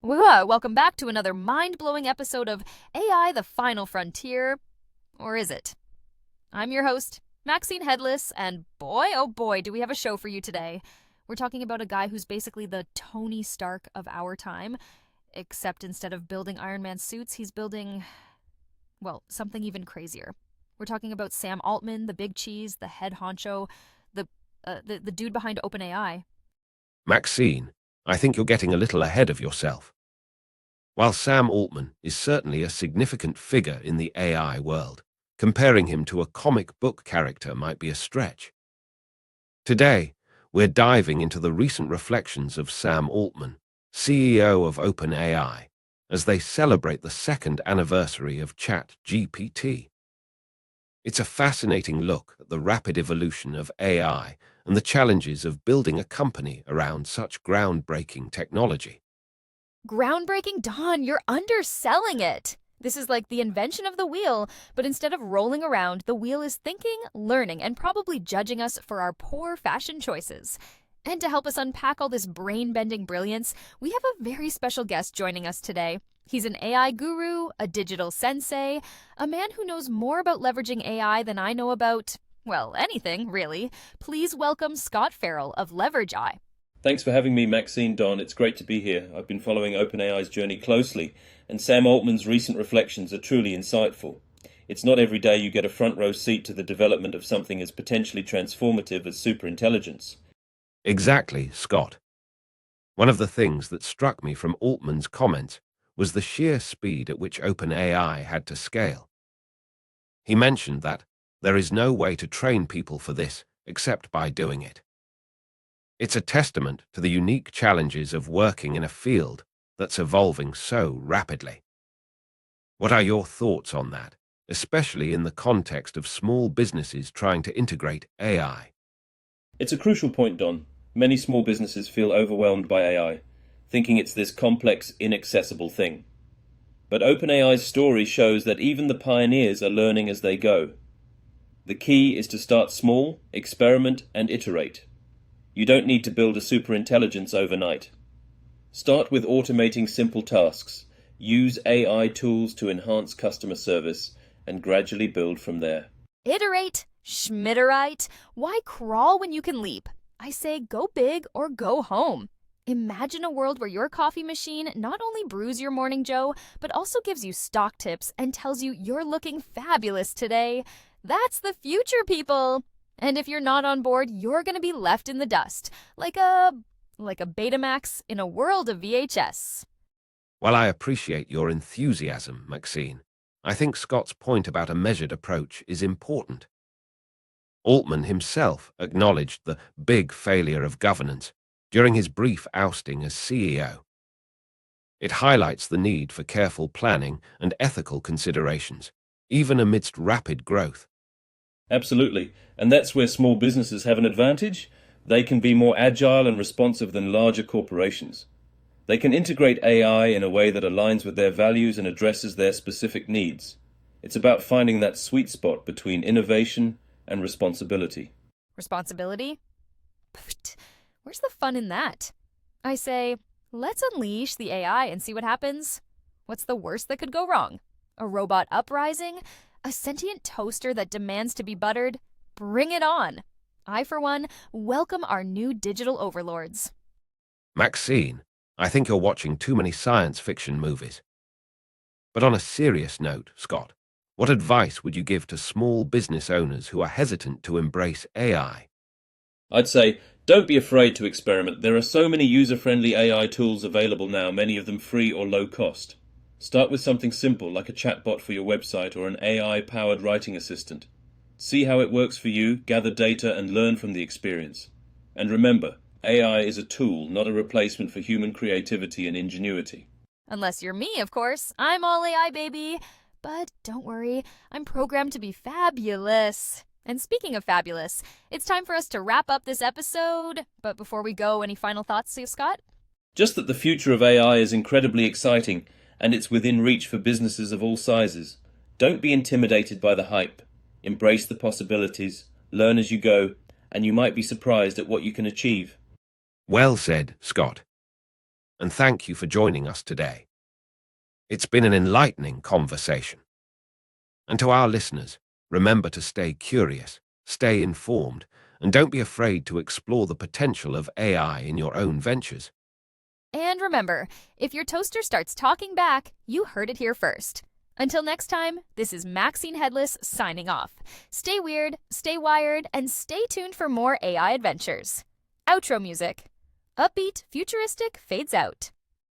Welcome back to another mind-blowing episode of AI the Final Frontier. Or is it? I'm your host, Maxine Headless, and boy, oh boy, do we have a show for you today. We're talking about a guy who's basically the Tony Stark of our time, except instead of building Iron Man suits, he's building, well, something even crazier. We're talking about Sam Altman, the big cheese, the head honcho, the dude behind OpenAI. Maxine, I think you're getting a little ahead of yourself. While Sam Altman is certainly a significant figure in the AI world, comparing him to a comic book character might be a stretch. Today, we're diving into the recent reflections of Sam Altman, CEO of OpenAI, as they celebrate the second anniversary of ChatGPT. It's a fascinating look at the rapid evolution of AI and the challenges of building a company around such groundbreaking technology. Groundbreaking? Dawn, you're underselling it. This is like the invention of the wheel, but instead of rolling around, the wheel is thinking, learning, and probably judging us for our poor fashion choices. And to help us unpack all this brain-bending brilliance, we have a very special guest joining us today. He's an AI guru, a digital sensei, a man who knows more about leveraging AI than I know about, well, anything, really. Please welcome Scott Farrell of Leverage Eye. Thanks for having me, Maxine, Don. It's great to be here. I've been following OpenAI's journey closely, and Sam Altman's recent reflections are truly insightful. It's not every day you get a front row seat to the development of something as potentially transformative as superintelligence. Exactly, Scott. One of the things that struck me from Altman's comments was the sheer speed at which OpenAI had to scale. He mentioned that there is no way to train people for this except by doing it. It's a testament to the unique challenges of working in a field that's evolving so rapidly. What are your thoughts on that, especially in the context of small businesses trying to integrate AI? It's a crucial point, Don. Many small businesses feel overwhelmed by AI, thinking it's this complex, inaccessible thing. But OpenAI's story shows that even the pioneers are learning as they go. The key is to start small, experiment, and iterate. You don't need to build a superintelligence overnight. Start with automating simple tasks. Use AI tools to enhance customer service and gradually build from there. Iterate, schmitterite. Why crawl when you can leap? I say go big or go home. Imagine a world where your coffee machine not only brews your morning joe, but also gives you stock tips and tells you you're looking fabulous today. That's the future, people. And if you're not on board, you're going to be left in the dust, like a Betamax in a world of VHS. While I appreciate your enthusiasm, Maxine, I think Scott's point about a measured approach is important. Altman himself acknowledged the big failure of governance during his brief ousting as CEO. It highlights the need for careful planning and ethical considerations, even amidst rapid growth. Absolutely. And that's where small businesses have an advantage. They can be more agile and responsive than larger corporations. They can integrate AI in a way that aligns with their values and addresses their specific needs. It's about finding that sweet spot between innovation and responsibility. Responsibility? Pfft, where's the fun in that? I say, let's unleash the AI and see what happens. What's the worst that could go wrong? A robot uprising? A sentient toaster that demands to be buttered? Bring it on! I, for one, welcome our new digital overlords. Maxine, I think you're watching too many science fiction movies. But on a serious note, Scott, what advice would you give to small business owners who are hesitant to embrace AI? I'd say, don't be afraid to experiment. There are so many user-friendly AI tools available now, many of them free or low cost. Start with something simple like a chatbot for your website or an AI-powered writing assistant. See how it works for you, gather data, and learn from the experience. And remember, AI is a tool, not a replacement for human creativity and ingenuity. Unless you're me, of course. I'm all AI, baby. But don't worry, I'm programmed to be fabulous. And speaking of fabulous, it's time for us to wrap up this episode. But before we go, any final thoughts, Scott? Just that the future of AI is incredibly exciting, and it's within reach for businesses of all sizes. Don't be intimidated by the hype. Embrace the possibilities, learn as you go, and you might be surprised at what you can achieve. Well said, Scott. and thank you for joining us today. It's been an enlightening conversation. And to our listeners, remember to stay curious, stay informed, and don't be afraid to explore the potential of AI in your own ventures. And remember, if your toaster starts talking back, you heard it here first. Until next time, this is Maxine Headless signing off. Stay weird, stay wired, and stay tuned for more AI adventures. Outro music. Upbeat, futuristic, fades out.